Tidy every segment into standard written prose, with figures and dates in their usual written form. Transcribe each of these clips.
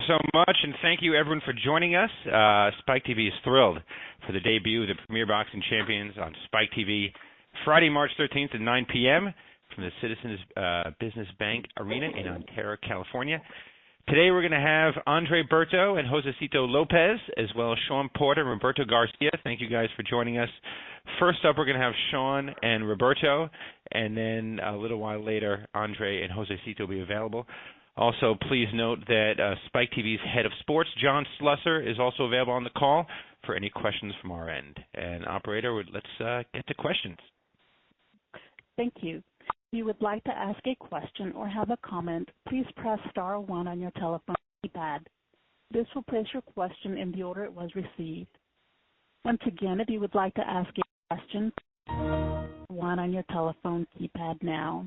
So much, and thank you everyone for joining us. Spike TV is thrilled for the debut of the Premier Boxing Champions on Spike TV Friday, March 13th at 9 p.m. from the Citizens Business Bank Arena in Ontario, California. Today we're going to have Andre Berto and Josecito Lopez, as well as Sean Porter and Roberto Garcia. Thank you guys for joining us. First up, we're going to have Sean and Roberto, and then a little while later, Andre and Josecito will be available. Also, please note that Spike TV's head of sports, John Slusser, is also available on the call for any questions from our end. And, operator, let's get to questions. Thank you. If you would like to ask a question or have a comment, please press star 1 on your telephone keypad. This will place your question in the order it was received. Once again, if you would like to ask a question, 1 on your telephone keypad now.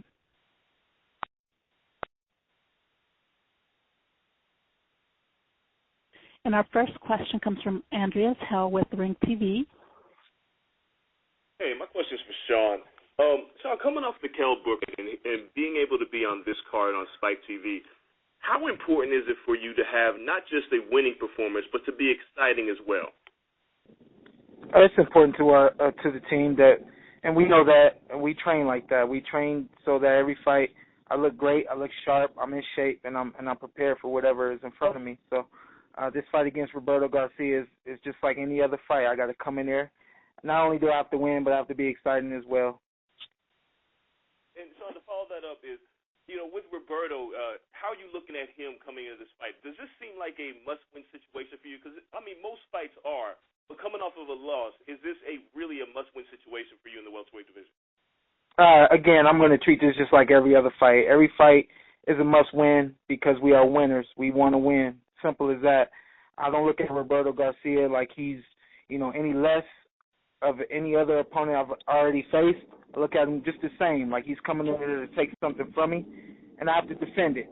And our first question comes from Andreas Hell with Ring TV. Hey, my question is for Sean. Sean, coming off the Kell book and being able to be on this card on Spike TV, how important is it for you to have not just a winning performance, but to be exciting as well? It's important to the team and we know that, and we train like that. We train so that every fight I look great, I look sharp, I'm in shape, and I'm prepared for whatever is in front of me. So this fight against Roberto Garcia is just like any other fight. I got to come in there. Not only do I have to win, but I have to be exciting as well. And so to follow that up is, with Roberto, how are you looking at him coming into this fight? Does this seem like a must-win situation for you? Because, most fights are, but coming off of a loss, is this really a must-win situation for you in the welterweight division? Again, I'm going to treat this just like every other fight. Every fight is a must-win because we are winners. We want to win. Simple as that. I don't look at Roberto Garcia like he's, any less of any other opponent I've already faced. I look at him just the same, like he's coming in there to take something from me, and I have to defend it.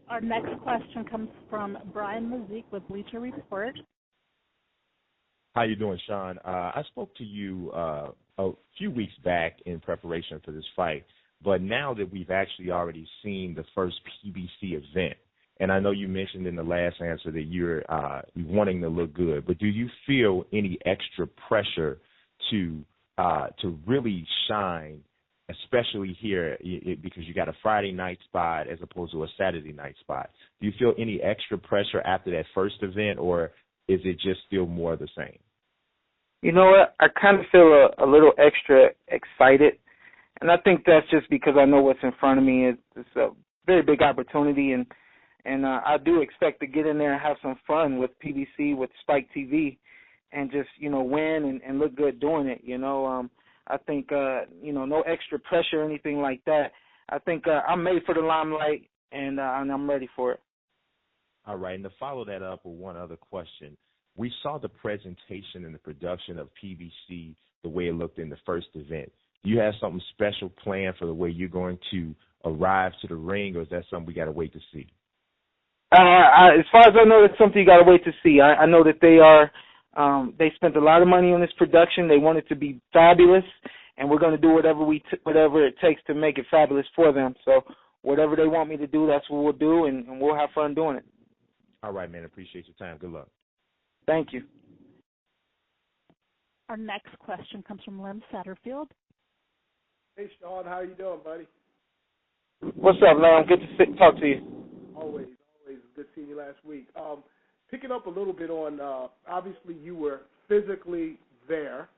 Our next question comes from Brian Mazik with Bleacher Report. How you doing, Sean? I spoke to you a few weeks back in preparation for this fight, but now that we've actually already seen the first PBC event, and I know you mentioned in the last answer that you're wanting to look good, but do you feel any extra pressure to really shine, especially here because you got a Friday night spot as opposed to a Saturday night spot? Do you feel any extra pressure after that first event, or is it just still more of the same? You know what? I kind of feel a little extra excited, and I think that's just because I know what's in front of me. It's a very big opportunity, and I do expect to get in there and have some fun with PBC, with Spike TV, and just, win and look good doing it, I think, no extra pressure or anything like that. I think I'm made for the limelight, and I'm ready for it. All right, and to follow that up with one other question, we saw the presentation and the production of PBC the way it looked in the first event. Do you have something special planned for the way you're going to arrive to the ring, or is that something we got to wait to see? As far as I know, it's something you got to wait to see. I know that they spent a lot of money on this production. They want it to be fabulous, and we're going to do whatever it takes to make it fabulous for them. So whatever they want me to do, that's what we'll do, and we'll have fun doing it. All right, man. Appreciate your time. Good luck. Thank you. Our next question comes from Lem Satterfield. Hey, Sean. How you doing, buddy? What's up, Lem? Good to talk to you. Always. Good seeing you last week. Picking up a little bit on, obviously you were physically there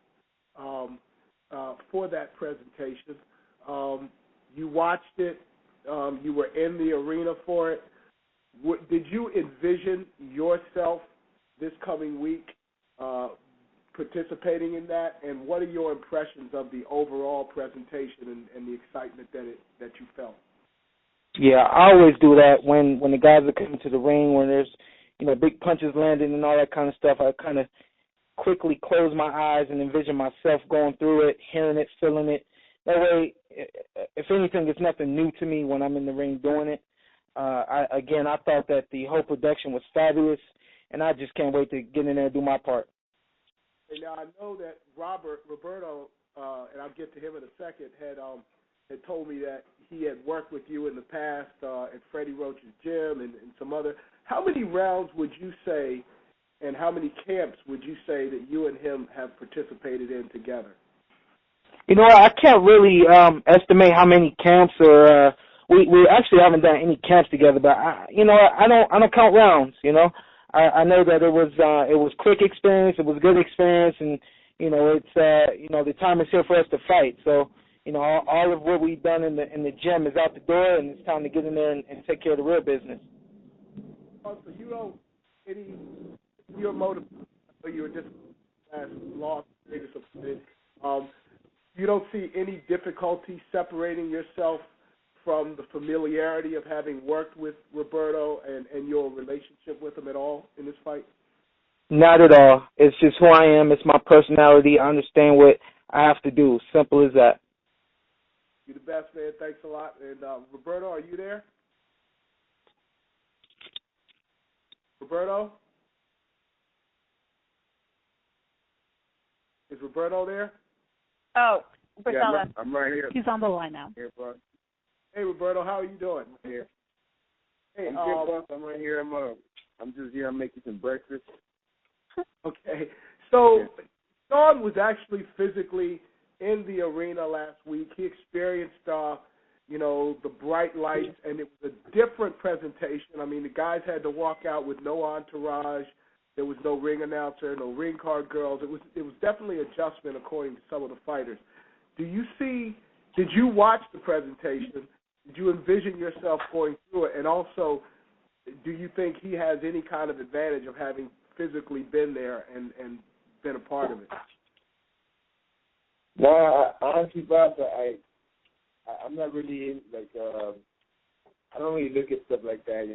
for that presentation. You watched it. You were in the arena for it. Did you envision yourself this coming week participating in that? And what are your impressions of the overall presentation and the excitement that you felt? Yeah, I always do that when the guys are coming to the ring, when there's, big punches landing and all that kind of stuff. I kind of quickly close my eyes and envision myself going through it, hearing it, feeling it. That way, if anything, it's nothing new to me when I'm in the ring doing it. I thought that the whole production was fabulous, and I just can't wait to get in there and do my part. And now I know that Roberto and I'll get to him in a second, had told me that he had worked with you in the past at Freddie Roach's gym and some other. How many rounds would you say, and how many camps would you say that you and him have participated in together? I can't really estimate how many camps or we actually haven't done any camps together, but I don't count rounds. I know that it was quick experience, it was good experience, and it's the time is here for us to fight. So all of what we've done in the gym is out the door, and it's time to get in there and take care of the real business. So your motive, you were just last Las Vegas. You don't see any difficulty separating yourself from the familiarity of having worked with Roberto and your relationship with him at all in this fight? Not at all. It's just who I am. It's my personality. I understand what I have to do. Simple as that. You're the best, man. Thanks a lot. And Roberto, are you there? Roberto? Is Roberto there? Oh, yeah, I'm right here. He's on the line now. Here, bro. Hey, Roberto, how are you doing? I'm here. Hey, I'm good, boss. I'm right here. I'm just here. I'm making some breakfast. Okay. So Sean was actually physically in the arena last week. He experienced, the bright lights, and it was a different presentation. I mean, the guys had to walk out with no entourage. There was no ring announcer, no ring card girls. It was definitely an adjustment according to some of the fighters. Did you watch the presentation? Did you envision yourself going through it? And also, do you think he has any kind of advantage of having physically been there and been a part of it? No, honestly, boss, I'm not really I don't really look at stuff like that.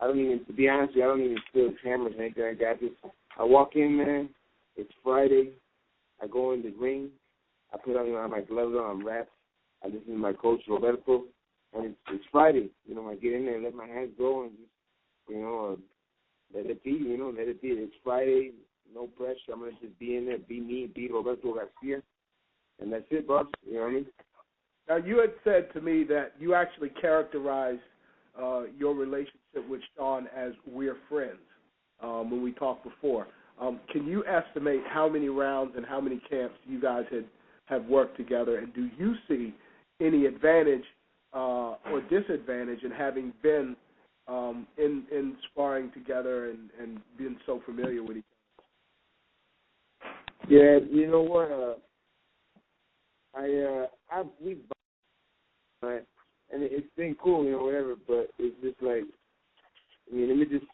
I don't even, to be honest with you, I don't even feel cameras or anything like that. I walk in, man. It's Friday. I go in the ring. I put on my gloves on, wraps. I listen to my coach, Roberto, and it's Friday. I get in there and let my hands go and just, let it be, let it be. It's Friday, no pressure. I'm going to just be in there, be me, be Roberto Garcia, and that's it, boss. You know what I mean? Now, you had said to me that you actually characterized your relationship with Sean as we're friends when we talked before. Can you estimate how many rounds and how many camps you guys have worked together, and do you see any advantage or disadvantage in having been in sparring together and been so familiar with each other? Yeah, you know what? We've and it's been cool, whatever. But it's just like, let me just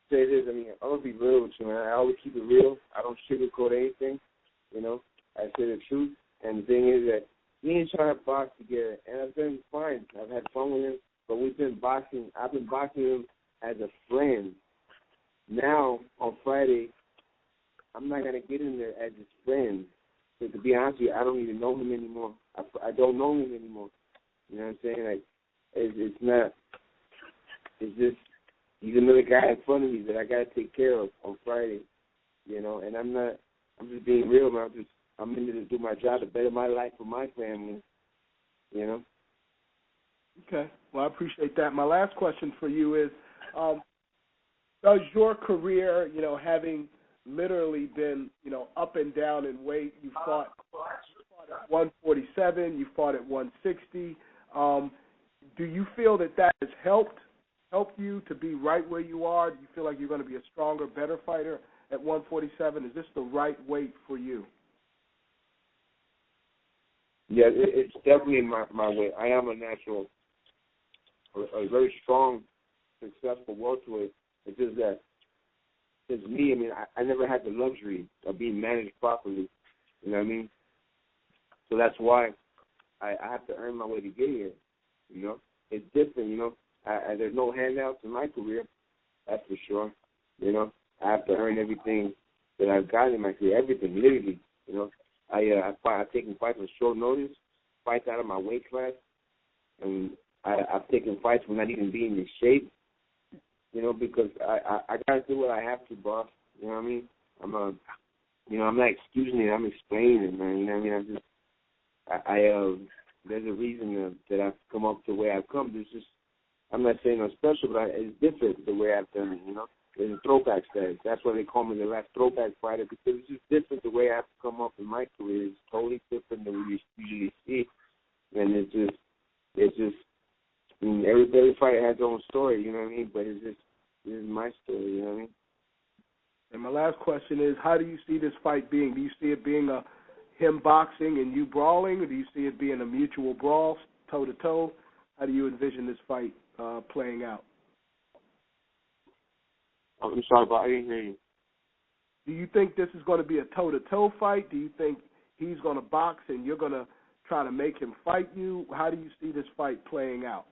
say this. I'm gonna be real with you, man. I always keep it real. I don't sugarcoat anything. I say the truth. And the thing is that me and Sean have boxed together, and I've been fine. I've had fun with him, but we've been boxing. I've been boxing him as a friend. Now, on Friday, I'm not going to get in there as his friend. Because to be honest with you, I don't even know him anymore. I don't know him anymore. You know what I'm saying? Like, it's just, he's another guy in front of me that I got to take care of on Friday. And I'm just being real, man. I'm in there to do my job to better my life for my family, Okay. Well, I appreciate that. My last question for you is, does your career, having literally been, up and down in weight, you fought at 147, you fought at 160, do you feel that has helped you to be right where you are? Do you feel like you're going to be a stronger, better fighter at 147? Is this the right weight for you? Yeah, it's definitely my way. I am a natural, a very strong, successful welterweight. It's just that, it's me. I never had the luxury of being managed properly. You know what I mean? So that's why I have to earn my way to get here. It's different. There's no handouts in my career. That's for sure. I have to earn everything that I've got in my career. Everything, literally. I've taken fights on short notice, fights out of my weight class, and I've taken fights when not even being in shape, because I got to do what I have to, boss. You know what I mean? I'm not excusing it. I'm explaining it, man. You know what I mean? There's a reason that I've come up the way I've come. There's just, I'm not saying I'm special, but it's different the way I've done it, There's a throwback status. That's why they call me the last throwback fighter, because it's just different the way I've come up in my career. It's totally different than we usually see. And it's just, every fighter has their own story, you know what I mean? But this is my story, you know what I mean? And my last question is, how do you see this fight being? Do you see it being him boxing and you brawling, or do you see it being a mutual brawl, toe-to-toe? How do you envision this fight playing out? I'm sorry, but I didn't hear you. Do you think this is going to be a toe-to-toe fight? Do you think he's going to box and you're going to try to make him fight you? How do you see this fight playing out?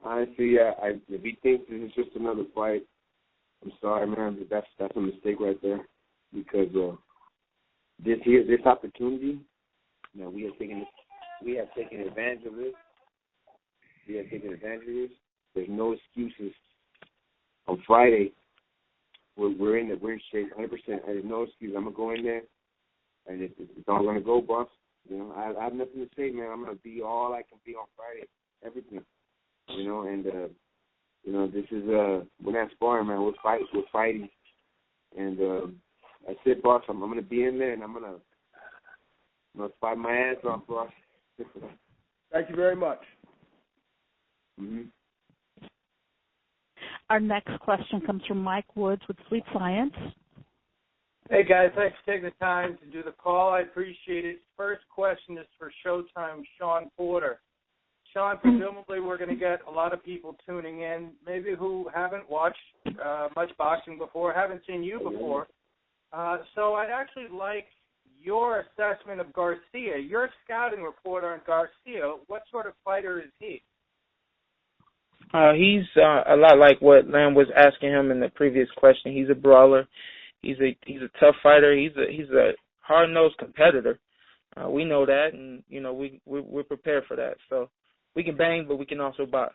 Honestly, if he thinks this is just another fight, I'm sorry, man, but that's a mistake right there. Because this opportunity, we have taken advantage of this. There's no excuses. On Friday, we're in shape 100%. There's no excuse. I'm gonna go in there, and it's all gonna go, boss. I have nothing to say, man. I'm gonna be all I can be on Friday, everything. This is we're not sparring, man. We're fighting, and that's it, boss. I'm gonna be in there, and I'm gonna fight my ass off, boss. Thank you very much. Mm-hmm. Our next question comes from Mike Woods with Sleep Science. Hey, guys. Thanks for taking the time to do the call. I appreciate it. First question is for Showtime, Shawn Porter. Shawn, presumably we're going to get a lot of people tuning in, maybe who haven't watched much boxing before, haven't seen you before. So I'd actually like your assessment of Garcia, your scouting report on Garcia. What sort of fighter is he? He's a lot like what Lam was asking him in the previous question. He's a brawler. He's a tough fighter. He's a hard-nosed competitor. We know that, and we're prepared for that. So we can bang, but we can also box.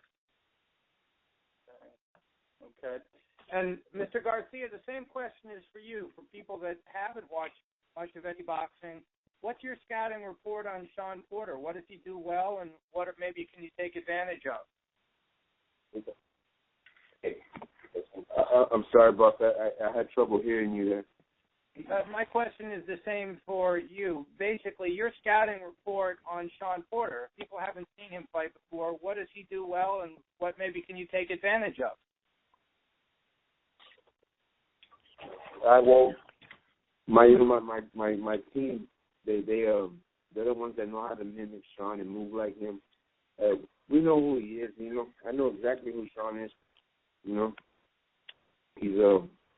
Okay. And Mr. Garcia, the same question is for you. For people that haven't watched much of any boxing, what's your scouting report on Shawn Porter? What does he do well, and what maybe can you take advantage of? I'm sorry, boss. I had trouble hearing you there. My question is the same for you. Basically, your scouting report on Shawn Porter. If people haven't seen him fight before, what does he do well, and what maybe can you take advantage of? Well, my team, they're the ones that know how to mimic Shawn and move like him. We know who he is. I know exactly who Shawn is. He's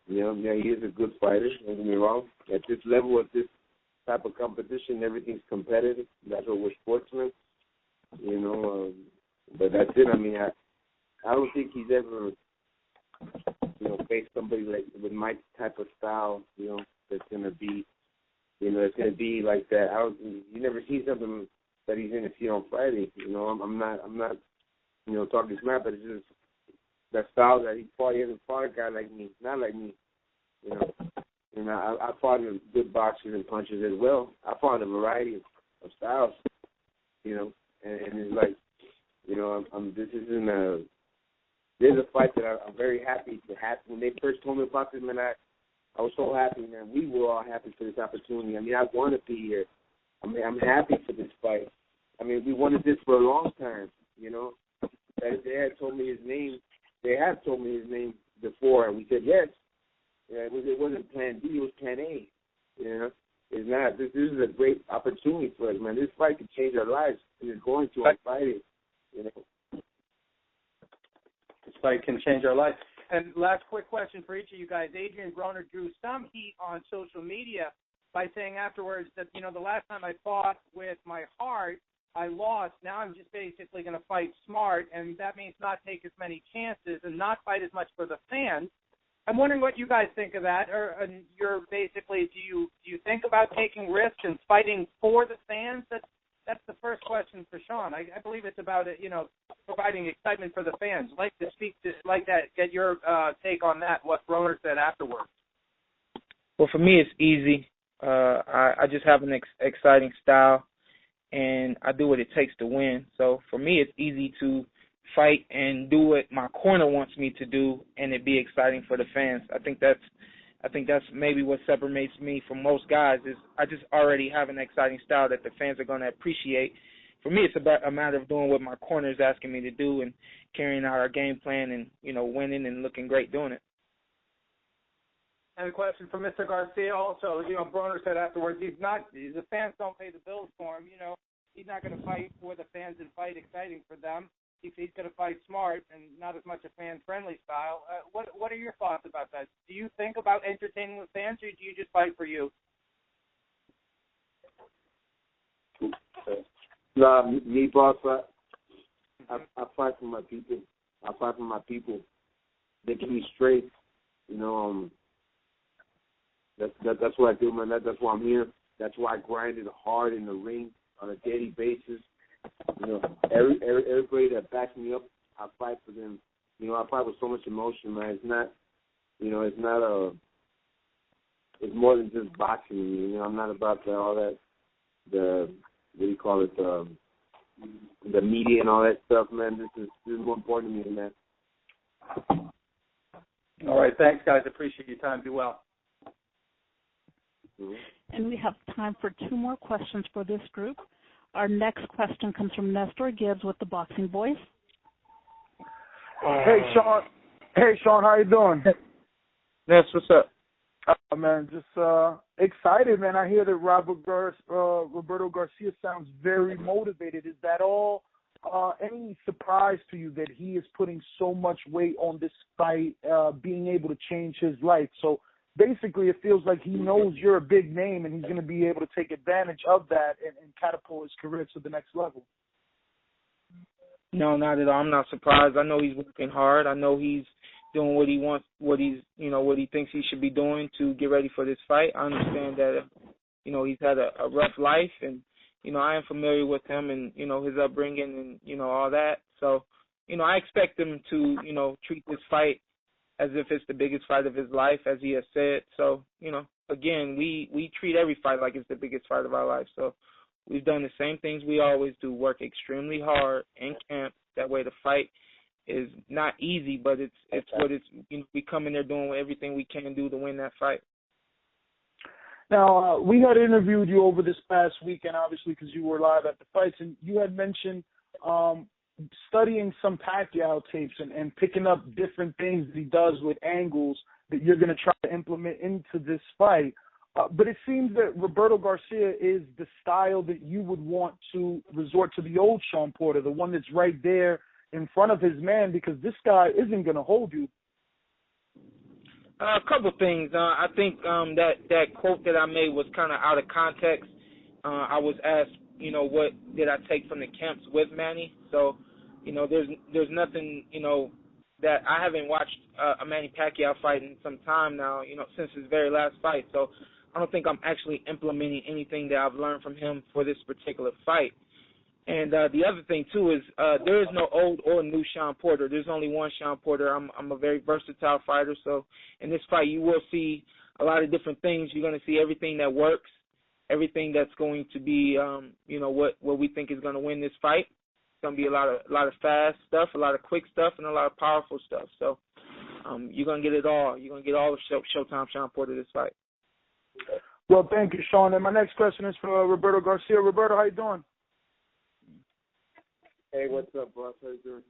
he is a good fighter. Don't get me wrong. At this level, at this type of competition, everything's competitive. That's what we're sportsmen. But that's it. I mean, I don't think he's ever faced somebody like with my type of style. That's gonna be, it's gonna be like that. You never see something that he's gonna see on Friday. I'm not talking smack, but it's just that style that he fought. He hasn't fought a guy like me, not like me. I fought in good boxers and punches as well. I fought a variety of styles, and it's like, this isn't there's a fight that I'm very happy to have. When they first told me about this, man, I was so happy, man. We were all happy for this opportunity. I mean, I want to be here. I mean, I'm happy for this fight. I mean, we wanted this for a long time, They had told me his name. They have told me his name before, and we said yes. It wasn't Plan B, it was Plan A. It's not. This is a great opportunity for us, man. This fight could change our lives, and it's going to on Friday. This fight can change our lives. And last quick question for each of you guys. Adrian Broner drew some heat on social media by saying afterwards that, the last time I fought with my heart, I lost. Now I'm just basically going to fight smart, and that means not take as many chances and not fight as much for the fans. I'm wondering what you guys think of that. Or you're basically, do you think about taking risks and fighting for the fans? That's the first question for Shawn. I believe it's about providing excitement for the fans. I'd like to speak to that. Get your take on that. What Broner said afterwards. Well, for me, it's easy. I just have an exciting style, and I do what it takes to win. So for me, it's easy to fight and do what my corner wants me to do, and it be exciting for the fans. I think that's maybe what separates me from most guys is I just already have an exciting style that the fans are going to appreciate. For me, it's about a matter of doing what my corner is asking me to do and carrying out our game plan and, winning and looking great doing it. And a question for Mr. Garcia also. Broner said afterwards the fans don't pay the bills for him. He's not going to fight for the fans and fight exciting for them. He's going to fight smart and not as much a fan-friendly style. What are your thoughts about that? Do you think about entertaining the fans, or do you just fight for you? No, me, boss, I fight for my people. I fight for my people. They keep me straight. That's what I do, man. That's why I'm here. That's why I grinded hard in the ring on a daily basis. Everybody that backs me up, I fight for them. I fight with so much emotion, man. It's not, it's more than just boxing. I'm not about all that, what do you call it, the media and all that stuff, man. This is more important to me than that. All right, thanks, guys. Appreciate your time. Be well. Mm-hmm. And we have time for 2 more questions for this group. Our next question comes from Nestor Gibbs with the Boxing Voice. Hey, Sean. Hey, Sean, how you doing? Ness, what's up? Man, just excited, man. I hear that Roberto Garcia sounds very motivated. Is that all any surprise to you that he is putting so much weight on this fight, being able to change his life? So basically it feels like he knows you're a big name and he's going to be able to take advantage of that and catapult his career to the next level. No, not at all. I'm not surprised. I know he's working hard. I know he's doing what he wants, what he thinks he should be doing to get ready for this fight. I understand that, he's had a rough life, and, I am familiar with him and, his upbringing and, all that. So, I expect him to, treat this fight as if it's the biggest fight of his life, as he has said. So, again, we treat every fight like it's the biggest fight of our life. So we've done the same things we always do, work extremely hard in camp. That way the fight is not easy, but it's what it's, we come in there doing everything we can do to win that fight. Now, we had interviewed you over this past weekend, obviously, because you were live at the fights, and you had mentioned studying some Pacquiao tapes and picking up different things that he does with angles that you're going to try to implement into this fight. But it seems that Roberto Garcia is the style that you would want to resort to the old Sean Porter, the one that's right there in front of his man, because this guy isn't going to hold you. A couple things. I think that quote that I made was kind of out of context. I was asked, what did I take from the camps with Manny? So, there's nothing, that I haven't watched a Manny Pacquiao fight in some time now, since his very last fight. So I don't think I'm actually implementing anything that I've learned from him for this particular fight. And the other thing, too, is there is no old or new Sean Porter. There's only one Sean Porter. I'm a very versatile fighter. So in this fight, you will see a lot of different things. You're going to see everything that works, everything that's going to be, what we think is going to win this fight. It's going to be a lot of fast stuff, a lot of quick stuff, and a lot of powerful stuff. So you're going to get it all. You're going to get all of Showtime Sean Porter this fight. Well, thank you, Sean. And my next question is for Roberto Garcia. Roberto, how you doing? Hey, what's up, boss? How you doing?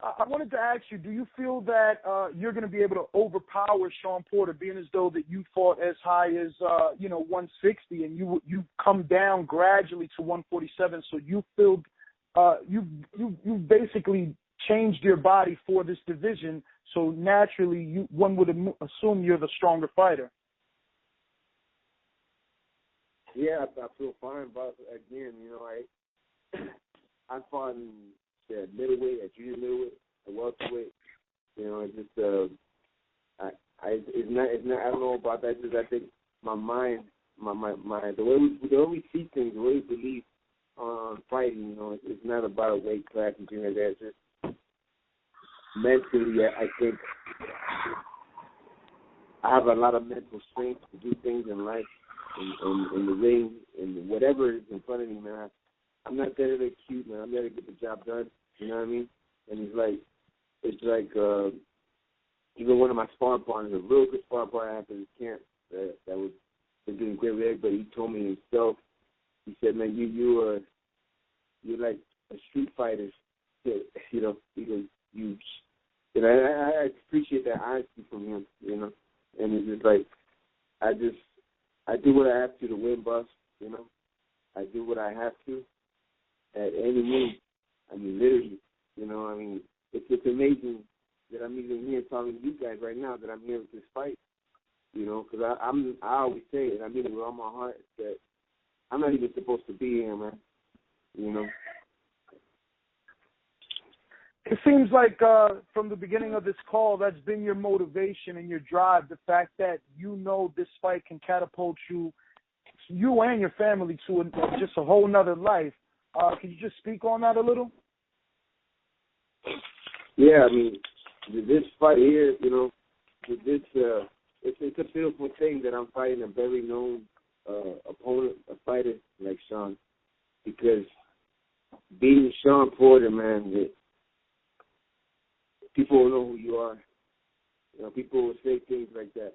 I wanted to ask you, do you feel that you're going to be able to overpower Sean Porter, being as though that you fought as high as 160, and you come down gradually to 147, so you feel you basically changed your body for this division, so naturally one would assume you're the stronger fighter. Yeah, I feel fine, but again, I fought in middleweight, at junior middleweight, at welterweight. It's just it's not. I don't know about that. Just I think my mind, the way we see things, the way we believe on fighting. It's not about a weight class and things like that. It's just mentally, I think I have a lot of mental strength to do things in life, in the ring, in whatever is in front of me, man. I'm not there to look cute, man. I'm there to get the job done. You know what I mean? And it's like even one of my sparring partners, a real good sparring partner after this camp that was doing great with everybody. He told me himself. He said, "Man, you're like a street fighter." You know, because you. And I appreciate that honesty from him. You know, and it's just like I do what I have to win, boss. You know, I do what I have to at any means. I mean, literally. You know, I mean, it's amazing that I'm even here talking to you guys right now, that I'm here with this fight. You know, because I always say it, I mean it with all my heart, that I'm not even supposed to be here, man. You know. It seems like from the beginning of this call, that's been your motivation and your drive, the fact that you know this fight can catapult you and your family to just a whole nother life. Can you just speak on that a little? Yeah, I mean, this fight here, you know, it's a beautiful thing that I'm fighting a very known opponent, a fighter like Sean, because beating Sean Porter, man, people will know who you are. You know, people will say things like that.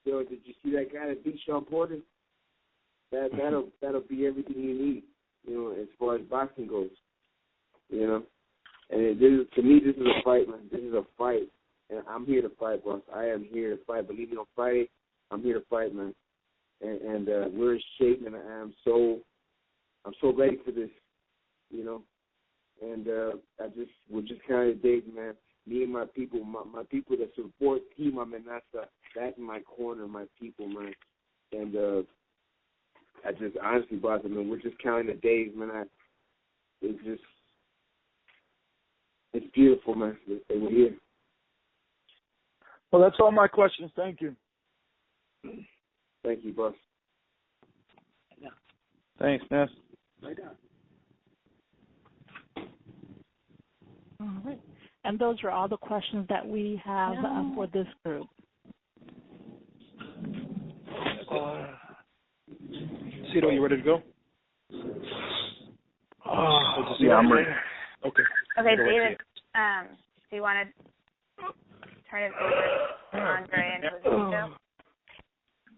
So, did you see that guy that beat Sean Porter? That'll be everything you need, you know, as far as boxing goes. You know, and to me, this is a fight, man. This is a fight, and I'm here to fight, boss. I am here to fight. Believe me on Friday, I'm here to fight, man. And we're in shape, and I'm so ready for this, you know. And we're just kind of dating, man. Me and my people, my people that support Team Amenaza, back in my corner, my people, man. And I just honestly, boss, I mean, we're just counting the days, man. It's beautiful, man. They were here. Well, that's all my questions. Thank you. Thank you, boss. Thanks, Ness. All right. And those are all the questions that we have for this group. Cito, you ready to go? Yeah, I'm ready. Okay. Okay, David, do you want to turn it over to Andre and Josecito?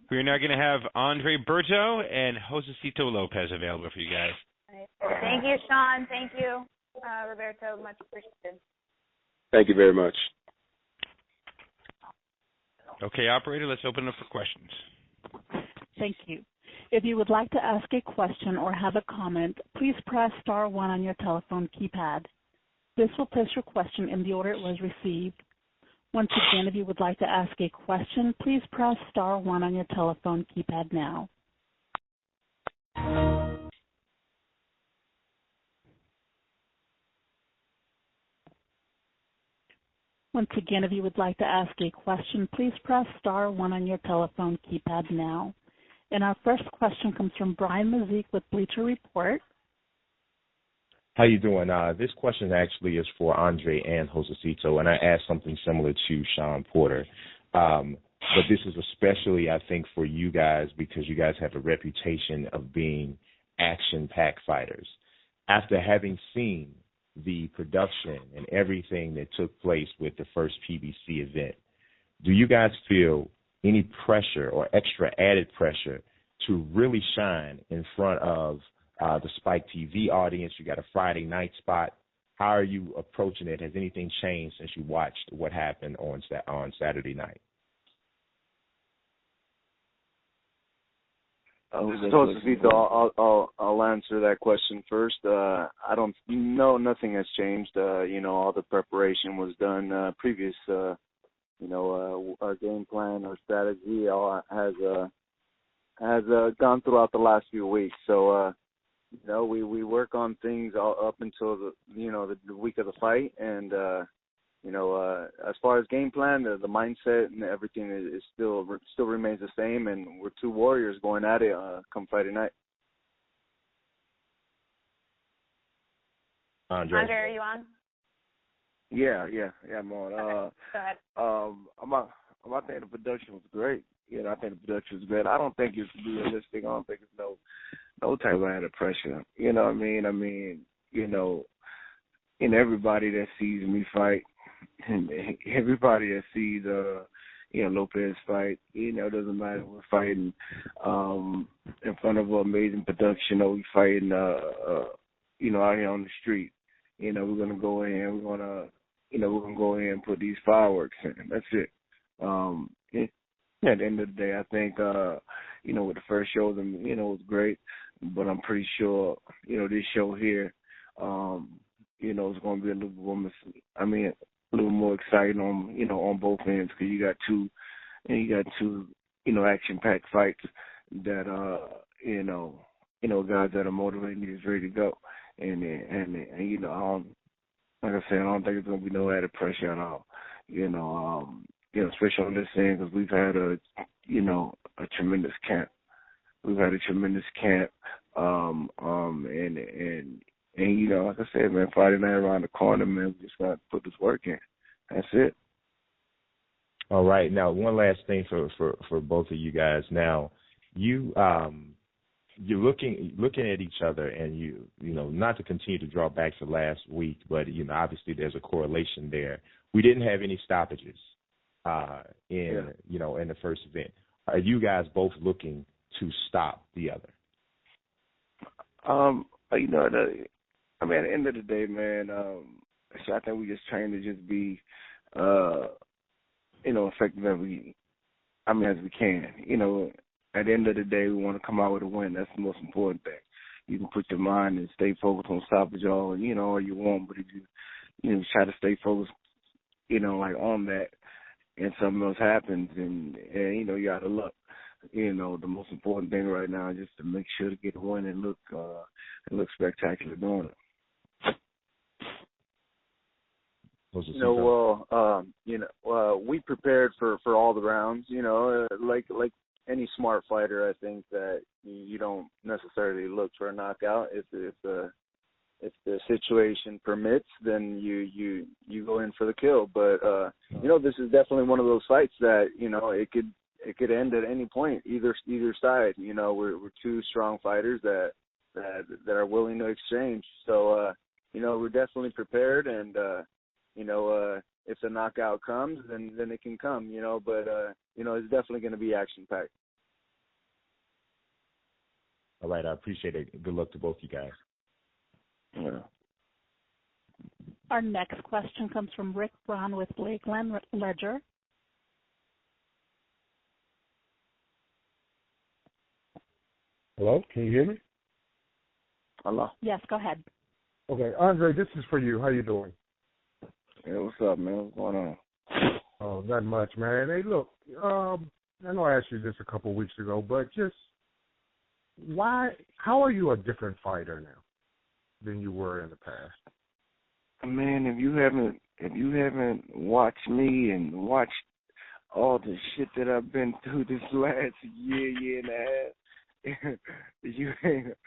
We're now going to have Andre Berto and Josecito Lopez available for you guys. Thank you, Sean. Thank you, Roberto. Much appreciated. Thank you very much. Okay, operator, let's open it up for questions. Thank you. If you would like to ask a question or have a comment, please press star 1 on your telephone keypad. This will place your question in the order it was received. Once again, if you would like to ask a question, please press star 1 on your telephone keypad now. Once again, if you would like to ask a question, please press star 1 on your telephone keypad now. And our first question comes from Brian Mazik with Bleacher Report. How you doing? This question actually is for Andre and Josecito, and I asked something similar to Sean Porter. But this is especially, I think, for you guys because you guys have a reputation of being action-packed fighters. After having seen the production and everything that took place with the first PBC event, do you guys feel any pressure or extra added pressure to really shine in front of the Spike TV audience? You got a Friday night spot. How are you approaching it? Has anything changed since you watched what happened on Saturday night? I'll answer that question first. Nothing has changed. All the preparation was done previous. Our game plan, our strategy, all has gone throughout the last few weeks. So, we work on things all up until the week of the fight, and as far as game plan, the mindset and everything is still remains the same, and we're two warriors going at it come Friday night. Andre, are you on? Yeah, I'm on. Okay, go ahead. I think the production was great. I think the production was great. I don't think it's realistic. I don't think it's no type of added pressure. You know what I mean? Everybody that sees me fight, and everybody that sees Lopez fight, it doesn't matter. We're fighting in front of an amazing production, or we fighting out here on the street. We're gonna go in, we're gonna go in and put these fireworks in. That's it. At the end of the day, I think with the first show, it was great, but I'm pretty sure this show here, it's going to be a little more exciting on both ends, because you got two action-packed fights that guys that are motivated and is ready to go, and like I said, I don't think it's going to be no added pressure at all, especially on this end, because we've had a tremendous camp. We've had a tremendous camp, and like I said, man, Friday night around the corner, man, we just got to put this work in. That's it. All right. Now, one last thing for both of you guys. Now, you're looking at each other, and not to continue to draw back to last week, but obviously there's a correlation there. We didn't have any stoppages in the first event. Are you guys both looking to stop the other? At the end of the day, man, I think we just trying to just be, effective as we can. At the end of the day, we want to come out with a win. That's the most important thing. You can put your mind and stay focused on stoppage all you want, but if you try to stay focused, on that, and something else happens, and you're out of luck. The most important thing right now is just to make sure to get a win and look spectacular doing it. We prepared for all the rounds. Like any smart fighter, I think that you don't necessarily look for a knockout. If the situation permits, then you go in for the kill. But this is definitely one of those fights that it could end at any point, either side. We're two strong fighters that are willing to exchange. So we're definitely prepared, and if the knockout comes, then it can come. But it's definitely going to be action packed. All right, I appreciate it. Good luck to both you guys. Yeah. Our next question comes from Rick Braun with Lakeland Ledger. Hello, can you hear me? Hello. Yes, go ahead. Okay, Andre, this is for you. How you doing? Hey, what's up, man? What's going on? Oh, not much, man. Hey, look, I know I asked you this a couple of weeks ago, but just how are you a different fighter now than you were in the past? Man, if you haven't watched me and watched all the shit that I've been through this last year and a half, you ain't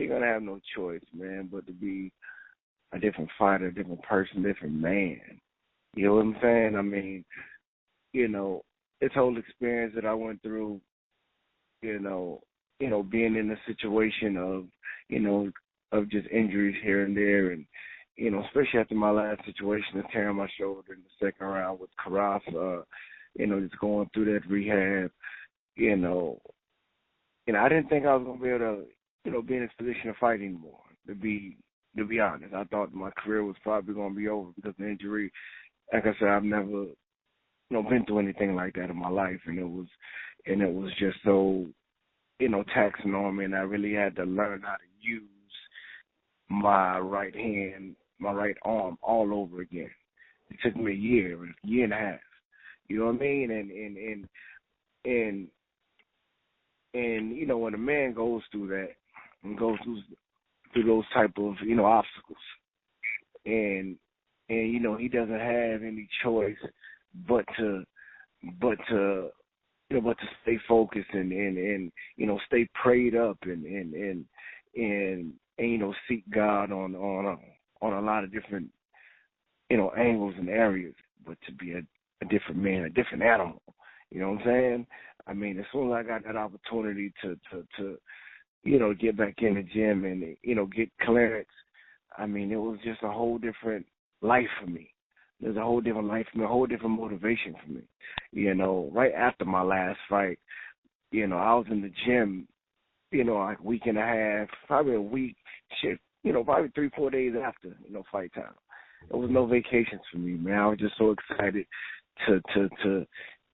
gonna have no choice, man, but to be a different fighter, a different person, different man. You know what I'm saying? This whole experience that I went through, being in a situation of just injuries here and there, and especially after my last situation of tearing my shoulder in the second round with Garcia, just going through that rehab, I didn't think I was gonna be able to, be in this position to fight anymore. To be honest, I thought my career was probably gonna be over because of the injury. Like I said, I've never, been through anything like that in my life, and it was just so, taxing on me, and I really had to learn how to use my right hand, my right arm all over again. It took me a year and a half. You know what I mean? And when a man goes through that and goes through those type of, obstacles, and he doesn't have any choice but to stay focused and stay prayed up and seek God on a lot of different angles and areas, but to be a a different man, a different animal. You know what I'm saying? I mean, as soon as I got that opportunity to get back in the gym and, get clearance, I mean, it was just a whole different life for me. There's a whole different life for me, a whole different motivation for me. Right after my last fight, I was in the gym, like a week and a half, probably a week, probably 3-4 days after, fight time. There was no vacations for me, man. I was just so excited to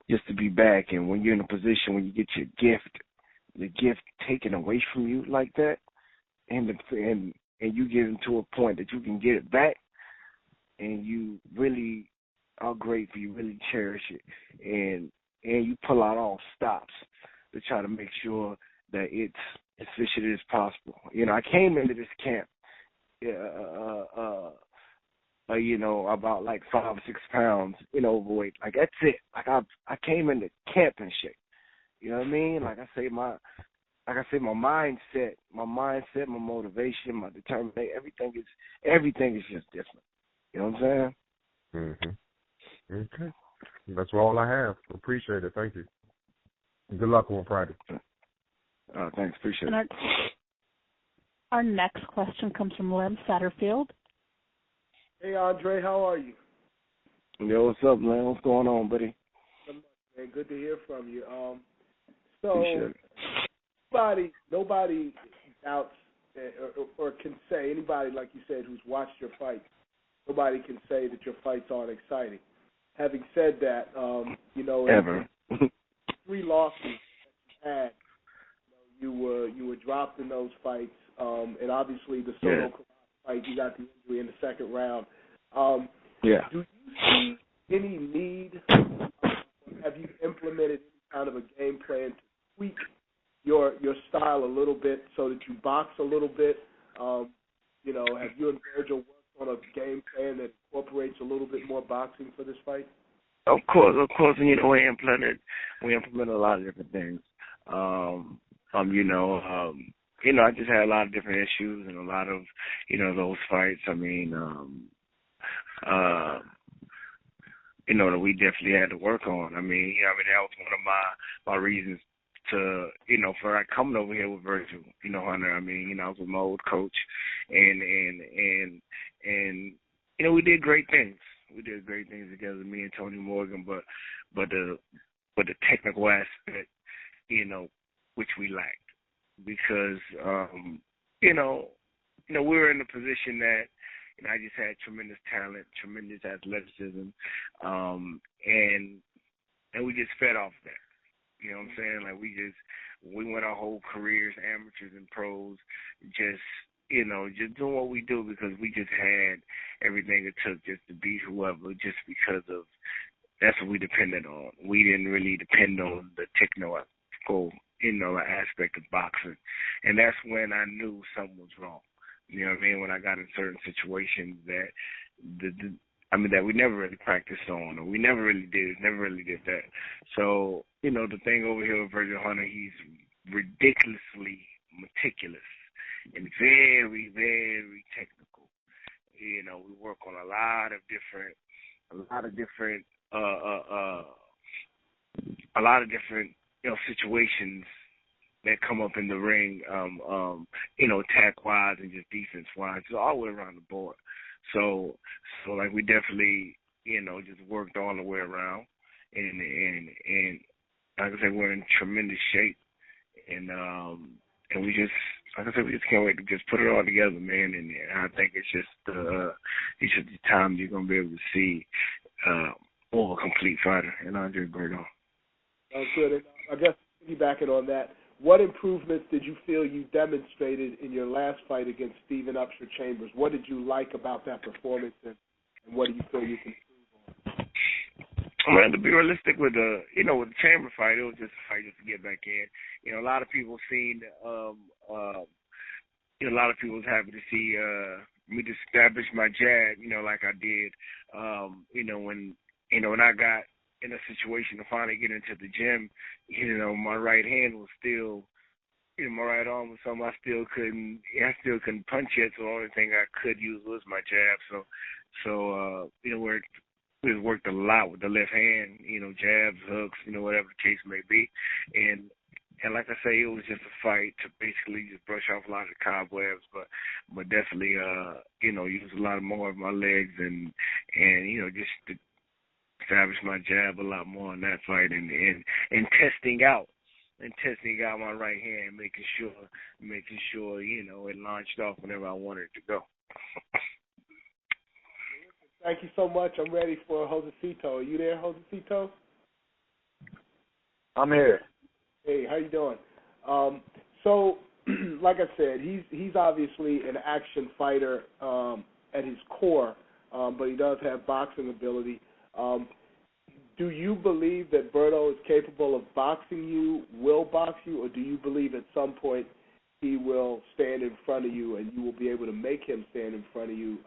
just to be back. And when you're in a position when you get the gift taken away from you like that, and you get into a point that you can get it back, and you really are grateful, you really cherish it, and you pull out all stops to try to make sure that it's as efficient as possible. I came into this camp, about like 5 or 6 pounds, overweight. Like that's it. Like I came into camp in shape. You know what I mean? Like I say, my mindset, my motivation, my determination, everything is just different. You know what I'm saying? Mm-hmm. Okay. That's all I have. Appreciate it. Thank you. Good luck on Friday. Thanks. Appreciate it. Our next question comes from Lem Satterfield. Hey, Andre, how are you? Yo, what's up, man? What's going on, buddy? Man, good to hear from you. Nobody doubts or can say, anybody, like you said, who's watched your fight, nobody can say that your fights aren't exciting. Having said that, Ever. 3 losses that you had, you were dropped in those fights, and obviously the Soto fight, you got the injury in the second round. Do you see any need? Have you implemented any kind of a game plan to tweak your style a little bit so that you box a little bit? Have you and Virgil worked on a game plan that incorporates a little bit more boxing for this fight? Of course, and we implemented a lot of different things. I just had a lot of different issues and a lot of, those fights. I mean, that we definitely had to work on. I mean, that was one of my reasons to, for coming over here with Virgil, Hunter. I mean, I was with my old coach, and we did great things. We did great things together, me and Tony Morgan, but the technical aspect, which we lacked. Because, we were in a position that, I just had tremendous talent, tremendous athleticism, and we just fed off that. You know what I'm saying? Like we went our whole careers, amateurs and pros, just doing what we do because we just had everything it took just to beat whoever, just because of that's what we depended on. We didn't really depend on the technical aspect of boxing. And that's when I knew something was wrong. You know what I mean? When I got in certain situations that that we never really practiced on, or we never really did that. So, the thing over here with Virgil Hunter, he's ridiculously meticulous and very, very technical. We work on a lot of different situations that come up in the ring, attack-wise and just defense-wise, so all the way around the board. So like we definitely, just worked all the way around, and like I said, we're in tremendous shape, and we just, like I said, we just can't wait to just put it all together, man. And I think it's just the time you're gonna be able to see more of a complete fighter, and Andre Berto. Sounds good. And I guess piggybacking on that, what improvements did you feel you demonstrated in your last fight against Stephen Upshur Chambers? What did you like about that performance, and what do you feel you can improve on? Man, to be realistic with the Chamber fight, it was just a fight just to get back in. A lot of people seen, a lot of people was happy to see me to establish my jab, like I did, when I got in a situation to finally get into the gym, my right hand was still, my right arm was something I still couldn't punch yet, so the only thing I could use was my jab. So where we worked a lot with the left hand, jabs, hooks, whatever the case may be. And like I say, it was just a fight to basically just brush off a lot of the cobwebs, but definitely, use a lot more of my legs and just to establish my jab a lot more in that fight and testing out my right hand, making sure, it launched off whenever I wanted it to go. Thank you so much. I'm ready for Josecito. Are you there, Josecito? I'm here. Hey, how you doing? So, like I said, he's obviously an action fighter at his core, but he does have boxing ability. Do you believe that Berto is capable of boxing you, will box you, or do you believe at some point he will stand in front of you and you will be able to make him stand in front of you,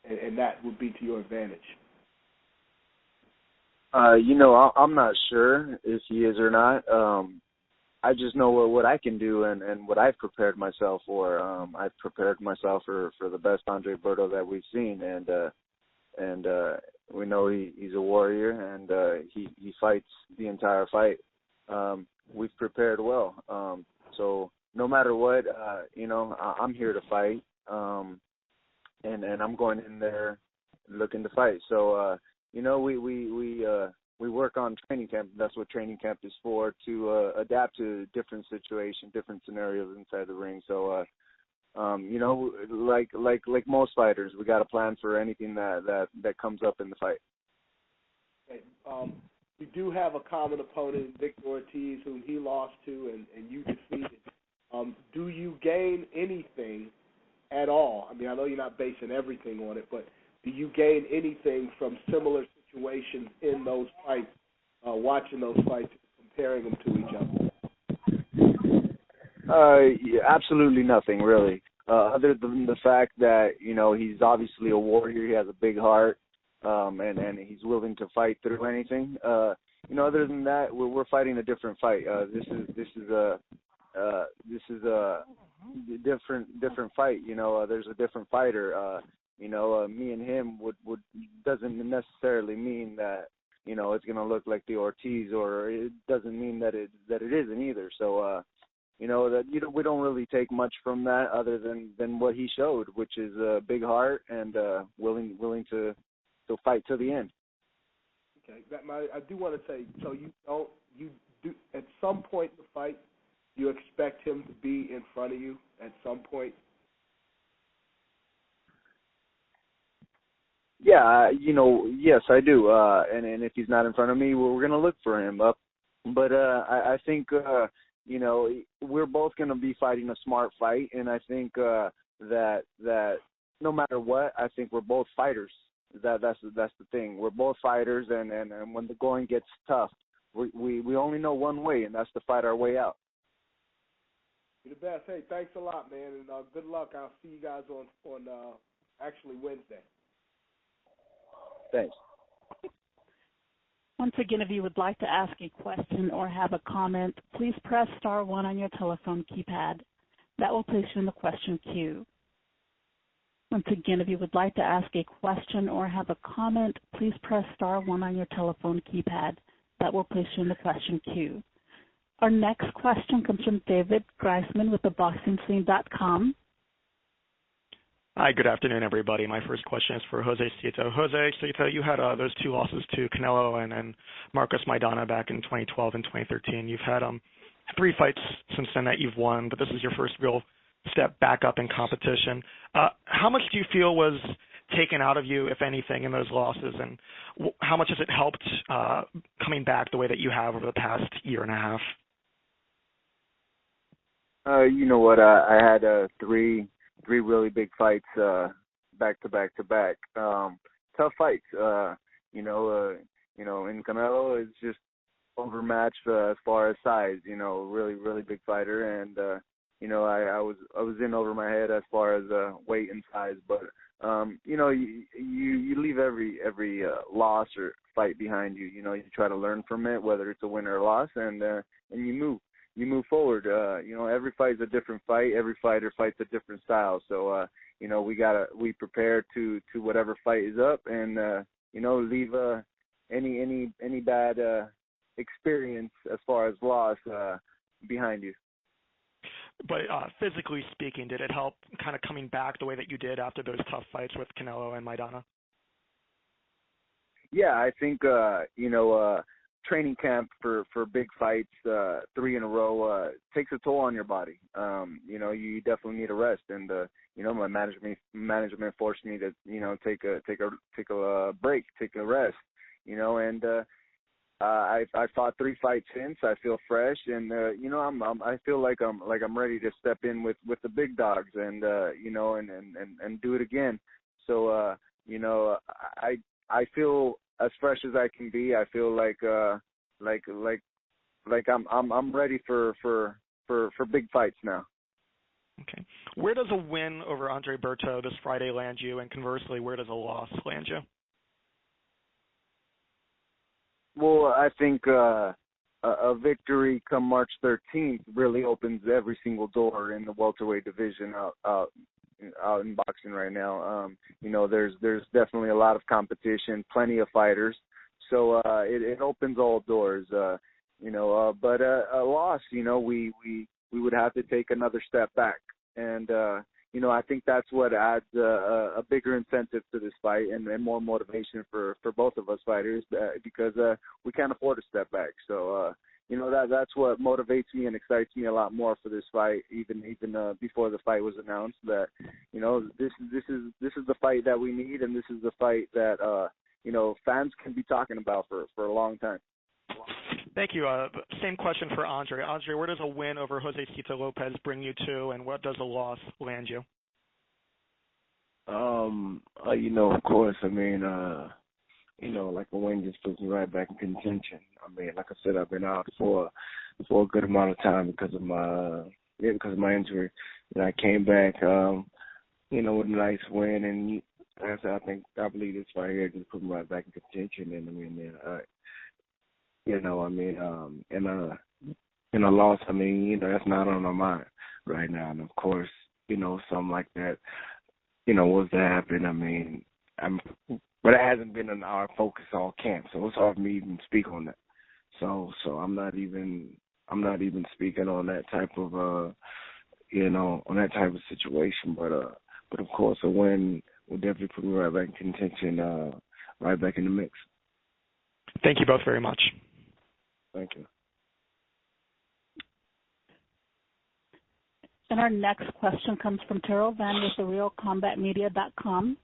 and that would be to your advantage? I'm not sure if he is or not. I just know what I can do and what I've prepared myself for. I've prepared myself for the best Andre Berto that we've seen, and we know he's a warrior, and he fights the entire fight. We've prepared well. So no matter what, I'm here to fight, and I'm going in there looking to fight. So, we work on training camp. That's what training camp is for, to adapt to different situations, different scenarios inside the ring. So, like most fighters, we got to plan for anything that comes up in the fight. Okay. You do have a common opponent, Victor Ortiz, whom he lost to and you defeated. Do you gain anything at all? I mean, I know you're not basing everything on it, but do you gain anything from similar situations in those fights, watching those fights, comparing them to each other? Yeah, absolutely nothing, really, other than the fact that, he's obviously a warrior. He has a big heart, and he's willing to fight through anything. Other than that, we're fighting a different fight. This is a different fight. There's a different fighter. Me and him would doesn't necessarily mean that it's going to look like the Ortiz, or it doesn't mean that it isn't either. So we don't really take much from that other than what he showed, which is a big heart and willing to fight to the end. Okay, I do want to say, so you do at some point in the fight, you expect him to be in front of you at some point? Yeah, yes, I do. And if he's not in front of me, we're going to look for him up. But I think, we're both going to be fighting a smart fight, and I think that no matter what, I think we're both fighters. That's the thing. We're both fighters, and when the going gets tough, we only know one way, and that's to fight our way out. You're the best. Hey, thanks a lot, man, and good luck. I'll see you guys on actually Wednesday. Thanks. Once again, if you would like to ask a question or have a comment, please press *1 on your telephone keypad. That will place you in the question queue. Once again, if you would like to ask a question or have a comment, please press *1 on your telephone keypad. That will place you in the question queue. Our next question comes from David Greisman with ThaBoxingvoice.com. Hi, good afternoon, everybody. My first question is for Josecito. Josecito, you had those two losses to Canelo and Marcos Maidana back in 2012 and 2013. You've had 3 fights since then that you've won, but this is your first real step back up in competition. How much do you feel was taken out of you, if anything, in those losses, and how much has it helped coming back the way that you have over the past year and a half? You know what? I had 3 really big fights back to back to back. Tough fights. In Canelo, it's just overmatched as far as size. Really, really big fighter, and I was in over my head as far as weight and size. But you leave every loss or fight behind you. You try to learn from it, whether it's a win or a loss, and you move. You move forward. Every fight is a different fight. Every fighter fights a different style. So, we prepare to whatever fight is up, and leave any bad experience as far as loss behind you. But physically speaking, did it help kind of coming back the way that you did after those tough fights with Canelo and Maidana? Yeah, I think training camp for big fights, 3 in a row, takes a toll on your body. You definitely need a rest, and my management forced me to take a break, take a rest. I fought 3 fights since. I feel fresh, and I feel like I'm ready to step in with the big dogs, and and do it again. So I feel as fresh as I can be. I feel like I'm ready for big fights now. Okay. Where does a win over Andre Berto this Friday land you, and conversely, where does a loss land you? Well, I think a victory come March 13th really opens every single door in the welterweight division out in boxing right now. There's definitely a lot of competition, plenty of fighters, so it opens all doors. But a loss, we would have to take another step back, and I think that's what adds a bigger incentive to this fight and more motivation for both of us fighters, because we can't afford to step back. So that's what motivates me and excites me a lot more for this fight, even before the fight was announced. That this is the fight that we need, and this is the fight that fans can be talking about for a long time. Thank you. Same question for Andre. Andre, where does a win over Josecito Lopez bring you to, and what does a loss land you? Of course, I mean, like a win just puts me right back in contention. I mean, like I said, I've been out for a good amount of time because of my injury. And I came back, with a nice win, and I believe this fight here just put me right back in contention. And in a loss, that's not on our mind right now. And of course, something like that, was to happen. But it hasn't been in our focus all camp, so it's hard for me to even speak on that. So I'm not even speaking on that type of on that type of situation. But of course, a win will definitely put me right back in contention, right back in the mix. Thank you both very much. Thank you. And our next question comes from Terrell Van with therealcombatmedia.com.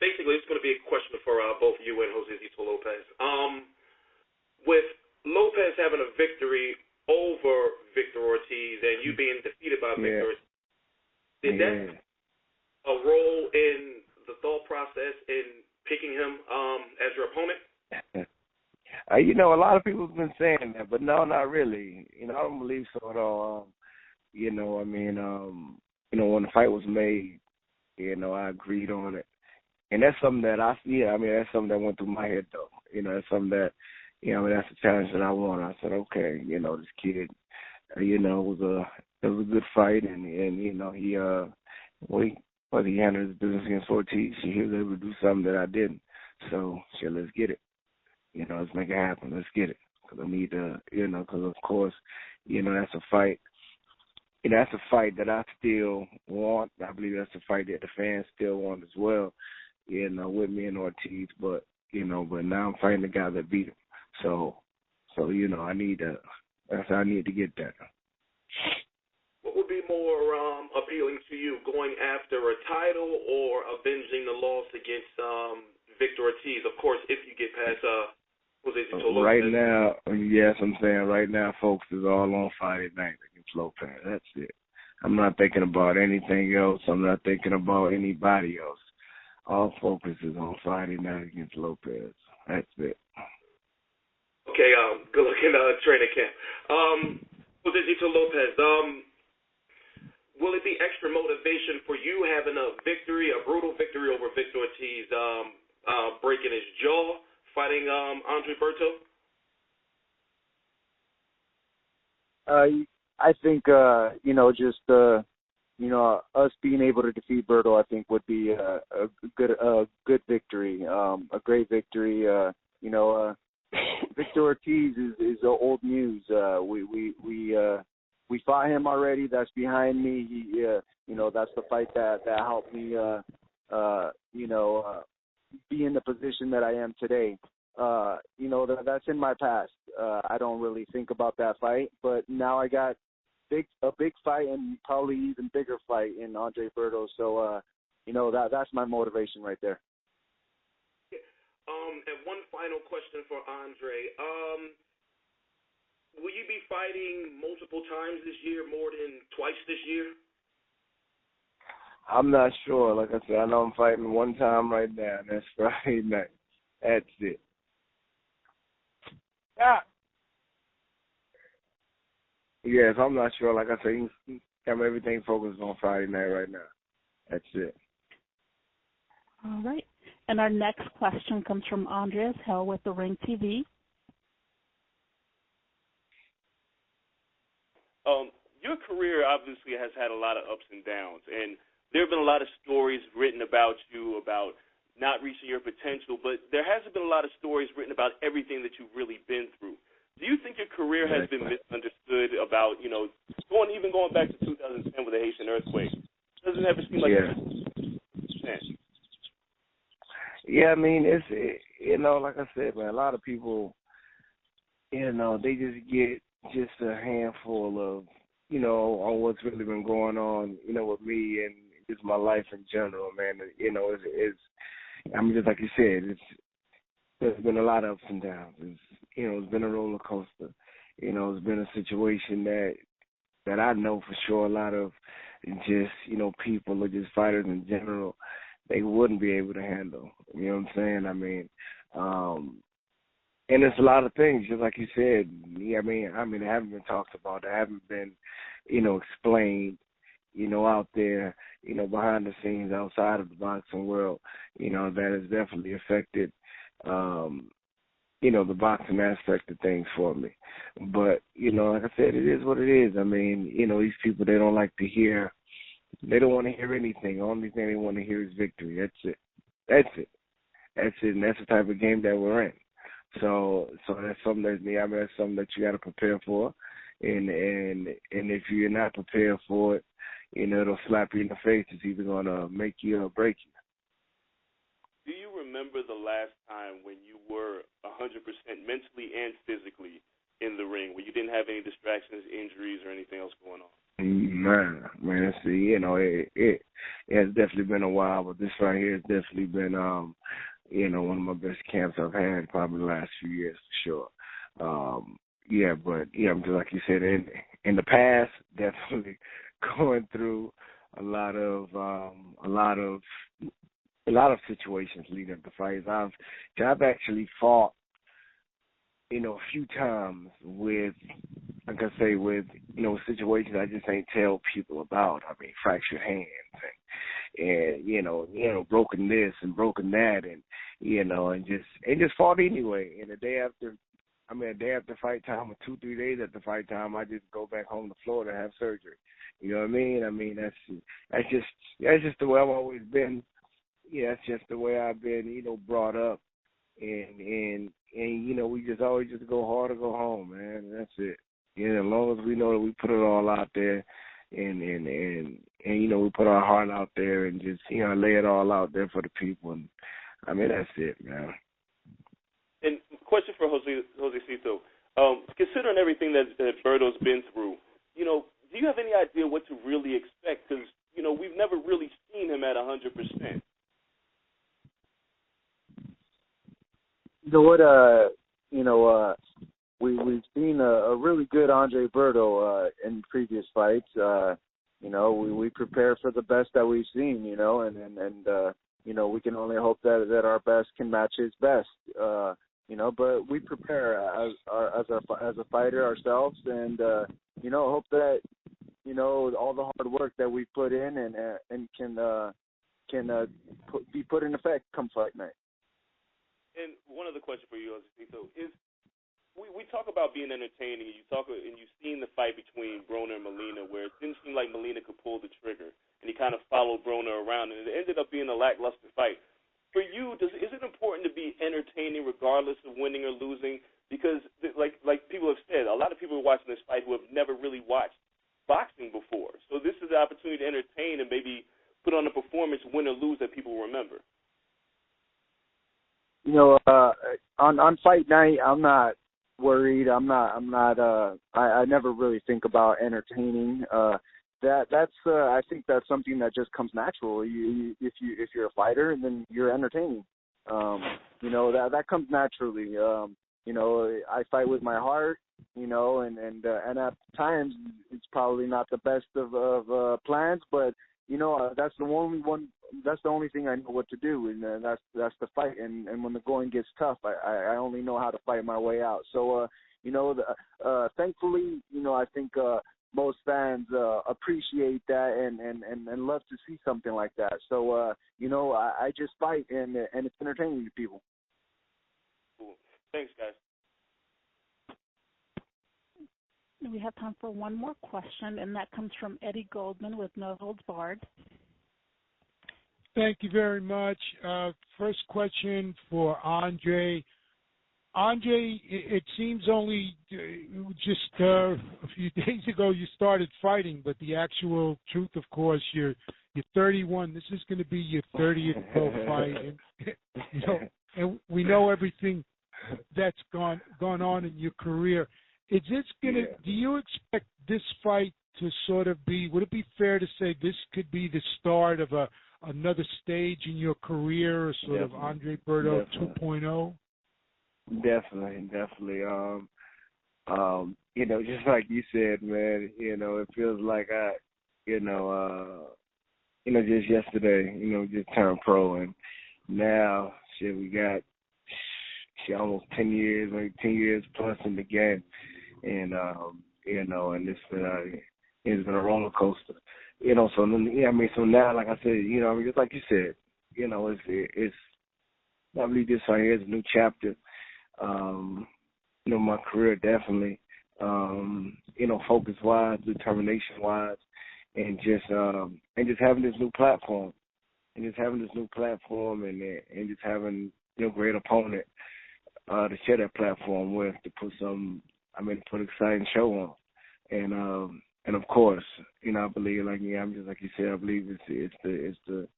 Basically, it's going to be a question for both you and Josecito Lopez. With Lopez having a victory over Victor Ortiz and you being defeated by Victor Ortiz, did that a role in the thought process in picking him as your opponent? A lot of people have been saying that, but no, not really. I don't believe so at all. When the fight was made, I agreed on it. And that's something that that's something that went through my head, though. That's something that, that's a challenge that I want. I said, okay, this kid, it was a good fight, and he handled his business against Ortiz. He was able to do something that I didn't. So, let's get it. Let's make it happen. Let's get it. Because I need to, because of course, that's a fight. That's a fight that I still want. I believe that's a fight that the fans still want as well, with me and Ortiz. But now I'm fighting the guy that beat him. So I need to get that. What would be more appealing to you, going after a title or avenging the loss against Victor Ortiz? Of course, if you get past Josecito Lopez. Right now, yes, I'm saying right now, folks, is all on Friday night against Lopez. That's it. I'm not thinking about anything else. I'm not thinking about anybody else. All focus is on Friday night against Lopez. That's it. Okay, good luck in training camp. Josecito Lopez, will it be extra motivation for you having a brutal victory over Victor Ortiz, breaking his jaw, fighting Andre Berto? I think, just us being able to defeat Berto, I think, would be a good victory, a great victory. Victor Ortiz is old news. We fought him already. That's behind me. That's the fight that helped me, be in the position that I am today. That's in my past. I don't really think about that fight, but now I got a big fight and probably even bigger fight in Andre Berto. So, that's my motivation right there. And one final question for Andre. Will you be fighting multiple times this year, more than twice this year? I'm not sure. Like I said, I know I'm fighting one time right now, and that's Friday night. That's it. Yes, I'm not sure. Like I said, got everything focused on Friday night right now. That's it. All right. And our next question comes from Andreas Hell with The Ring TV. Your career obviously has had a lot of ups and downs, and there have been a lot of stories written about you about not reaching your potential, but there hasn't been a lot of stories written about everything that you've really been through. Do you think your career has been misunderstood about, going back to 2010 with the Haitian earthquake? Doesn't it ever seem like Yeah, I mean, it's like I said, man, a lot of people, they just get just a handful of, on what's really been going on, with me and just my life in general, man. Just like you said, there's been a lot of ups and downs. It's been a roller coaster. It's been a situation that I know for sure a lot of just, people or just fighters in general, they wouldn't be able to handle. You know what I'm saying? I mean, and it's a lot of things, just like you said. Yeah, I mean, they haven't been talked about. They haven't been, explained, out there, behind the scenes outside of the boxing world, that has definitely affected, the boxing aspect of things for me. But, like I said, it is what it is. I mean, these people, they don't like to hear, they don't want to hear anything. The only thing they want to hear is victory. That's it. And that's the type of game that we're in. So that's something that's something that you got to prepare for. And if you're not prepared for it, it'll slap you in the face. It's either going to make you or break you. Do you remember the last time when you were 100% mentally and physically in the ring, where you didn't have any distractions, injuries, or anything else going on? Man, see, it has definitely been a while, but this right here has definitely been, one of my best camps I've had probably the last few years for sure. Just like you said, in the past, definitely going through a lot of situations leading up to fights. I've actually fought, a few times with, like I say, with, situations I just ain't tell people about. I mean, fractured hands and broken this and broken that and just fought anyway. And a day after fight time or 2-3 days after fight time, I just go back home to Florida and have surgery. You know what I mean? I mean, that's just the way I've always been. Yeah, that's just the way I've been, brought up. And we just always just go hard or go home, man. That's it. As long as we know that we put it all out there and we put our heart out there and just, lay it all out there for the people. And I mean, that's it, man. And question for Josecito. Considering everything that Berto's been through, do you have any idea what to really expect? Because, we've never really seen him at 100%. We've seen a really good Andre Berto in previous fights. We prepare for the best that we've seen, and we can only hope that our best can match his best. But we prepare as a fighter ourselves, and hope that all the hard work that we put in and can be put in effect come fight night. And one other question for you, Josecito, is we talk about being entertaining. You've seen the fight between Broner and Molina, where it didn't seem like Molina could pull the trigger, and he kind of followed Broner around, and it ended up being a lackluster fight. For you, is it important to be entertaining regardless of winning or losing? Because, like people have said, a lot of people are watching this fight who have never really watched boxing before. So this is the opportunity to entertain and maybe put on a performance, win or lose, that people will remember. You know, on fight night, I'm not worried. I never really think about entertaining. That's I think that's something that just comes natural. If you're a fighter, then you're entertaining. You know, that comes naturally. You know, I fight with my heart. You know, and at times it's probably not the best of plans, but you know, that's the only thing I know what to do, and that's the fight. And when the going gets tough, I only know how to fight my way out. So you know, thankfully, you know, I think most fans appreciate that and love to see something like that. So you know, I just fight, and it's entertaining to people. Cool. Thanks, guys. We have time for one more question, and that comes from Eddie Goldman with No Holds Barred. Thank you very much. First question for Andre. Andre, it seems only just a few days ago you started fighting, but the actual truth, of course, you're 31. This is going to be your 30th pro fight, and you know, and we know everything that's gone on in your career. Is this gonna? Do you expect this fight to sort of be? Would it be fair to say this could be the start of another stage in your career, sort of Andre Berto 2.0? Definitely. You know, just like you said, man. You know, it feels like just yesterday, you know, just turned pro, and now we got almost 10 years, maybe 10 years plus in the game. And you know, and it's been a roller coaster, you know. So so now, like I said, you know, just like you said, you know, it's I believe this right here is a new chapter. You know, my career definitely, you know, focus wise, determination wise, and just having this new platform, and just having you know, great opponent to share that platform with, to put an exciting show on, and of course, you know, I believe, I'm just like you said, I believe it's the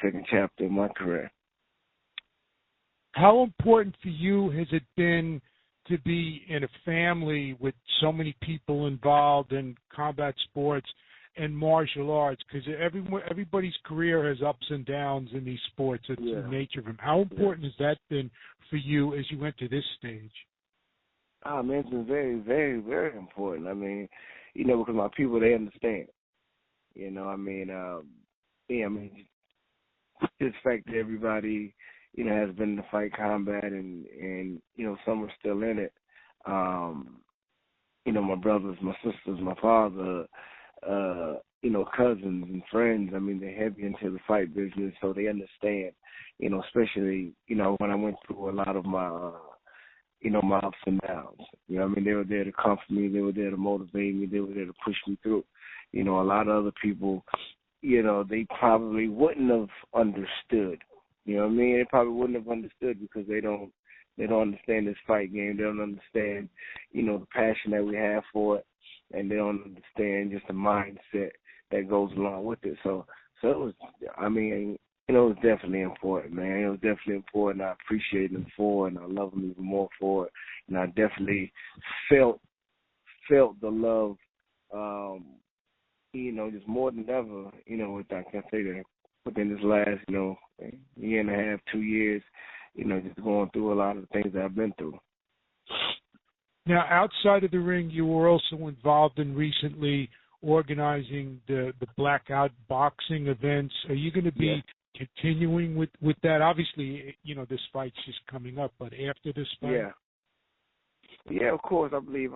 second chapter of my career. How important for you has it been to be in a family with so many people involved in combat sports and martial arts? Because everybody's career has ups and downs in these sports. It's the nature of them. How important has that been for you as you went to this stage? Man, it's been very, very, very important. I mean, you know, because my people, they understand. You know, just the fact that everybody, you know, has been in the fight combat, and you know, some are still in it. You know, my brothers, my sisters, my father, you know, cousins and friends. I mean, they're heavy into the fight business, so they understand. You know, especially, you know, when I went through a lot of my you know, my ups and downs. You know what I mean? They were there to comfort me. They were there to motivate me. They were there to push me through. You know, a lot of other people, you know, they probably wouldn't have understood. You know what I mean? They probably wouldn't have understood because they don't understand this fight game. They don't understand, you know, the passion that we have for it, and they don't understand just the mindset that goes along with it. So it was, I mean, you know, it was definitely important, man. It was definitely important. I appreciate them for it, and I love them even more for it. And I definitely felt the love, you know, just more than ever, you know, I can say that within this last, you know, year and a half, 2 years, you know, just going through a lot of the things that I've been through. Now, outside of the ring, you were also involved in recently organizing the blackout boxing events. Are you going to be continuing with that? Obviously, you know, this fight's just coming up, but after this fight? Yeah, of course. I believe,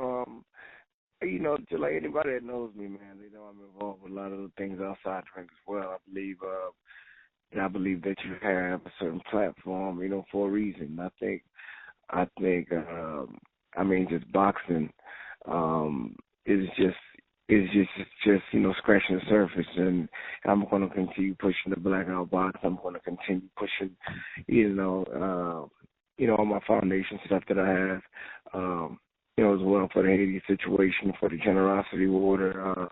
you know, just like anybody that knows me, man, they know I'm involved with a lot of the things outside the ring as well. I believe that you have a certain platform, you know, for a reason. I think I mean, just boxing is just scratching the surface, and I'm going to continue pushing the blackout box. I'm going to continue pushing, all my foundation stuff that I have, as well for the Haiti situation, for the generosity water,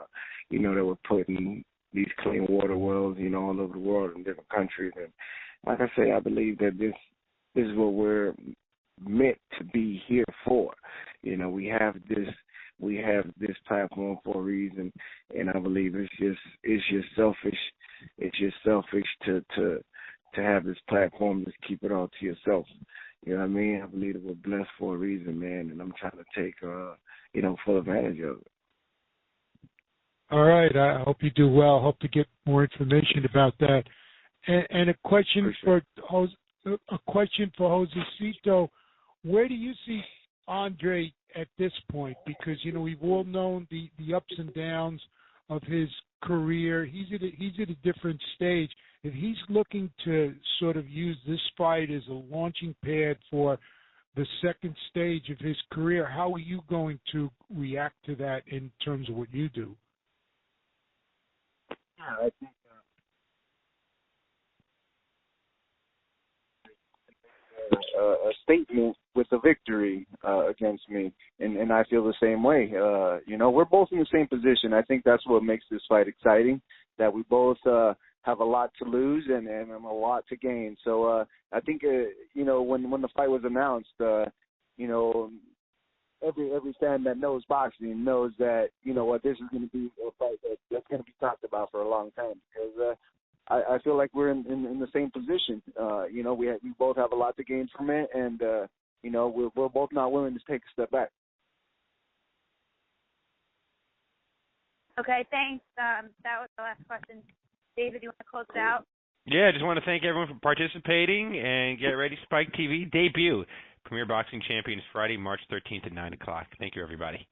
that we're putting these clean water wells, all over the world in different countries. And like I say, I believe that this is what we're meant to be here for. We have this platform for a reason, and I believe it's just selfish. It's just selfish to have this platform, just keep it all to yourself. You know what I mean? I believe that we're blessed for a reason, man, and I'm trying to take full advantage of it. All right. I hope you do well. Hope to get more information about that. And a question for Josecito. Where do you see Andre at this point? Because we've all known the ups and downs of his career. He's at a different stage. If he's looking to sort of use this fight as a launching pad for the second stage of his career, how are you going to react to that in terms of what you do? I think a statement with a victory against me, and I feel the same way. We're both in the same position. I think that's what makes this fight exciting, that we both have a lot to lose and a lot to gain. So I think, when the fight was announced, every fan that knows boxing knows that, this is going to be a fight that's going to be talked about for a long time, because I feel like we're in the same position. We both have a lot to gain from it, and, we're both not willing to take a step back. Okay, thanks. That was the last question. David, you want to close it out? Yeah, I just want to thank everyone for participating, and get ready. Spike TV debut. Premier Boxing Champions Friday, March 13th at 9 o'clock. Thank you, everybody.